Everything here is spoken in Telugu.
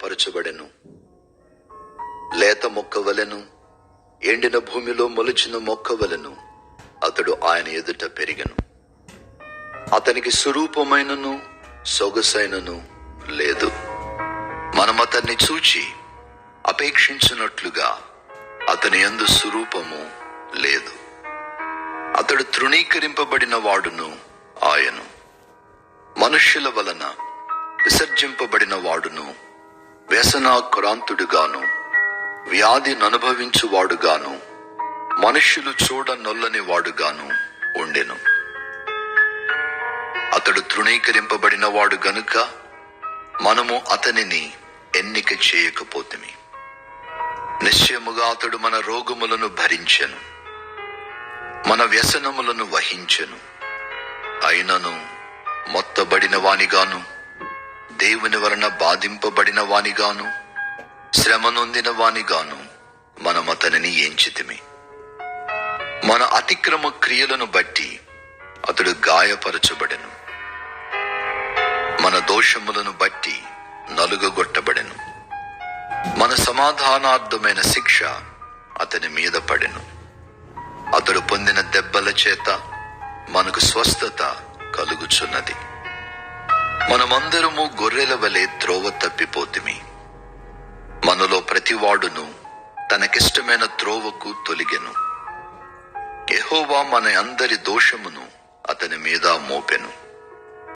పరచబడెను. లేత మొక్క వలెను, ఎండిన భూమిలో మొలిచిన మొక్క వలెను అతడు ఆయన ఎదుట పెరిగెను. అతనికి స్వరూపమైనను సొగసైనను లేదు. మనం అతన్ని చూచి అపేక్షించినట్లుగా అతని యందు స్వరూపము లేదు. అతడు తృణీకరింపబడిన వాడును ఆయను, మనుష్యుల వలన విసర్జింపబడిన వాడును, వ్యసనాక్రాంతుడుగాను, వ్యాధిని అనుభవించువాడుగాను, మనుష్యులు చూడనొల్లని వాడుగాను ఉండెను. అతడు తృణీకరింపబడిన వాడు గనుక మనము అతనిని ఎన్నిక చేయకపోతిమి. నిశ్చయముగా అతడు మన రోగములను భరించెను, మన వ్యసనములను వహించెను. అయినను మొత్తబడిన వానిగాను, దేవుని వలన బాధింపబడిన వానిగాను, శ్రమ నొందిన వానిగాను మనం అతనిని ఎంచితిమి. మన అతిక్రమ క్రియలను బట్టి అతడు గాయపరచబడెను, మన దోషములను బట్టి నలుగగొట్టబడెను. మన సమాధానార్థమైన శిక్ష అతని మీద పడెను. అతడు పొందిన దెబ్బల చేత మనకు స్వస్థత కలుగుచున్నది. మనమందరము గొర్రెల వలె త్రోవ తప్పిపోతిమి. మనలో ప్రతివాడును తనకిష్టమైన త్రోవకు తొలిగెను. యెహోవా మన అందరి దోషమును అతని మీద మోపెను.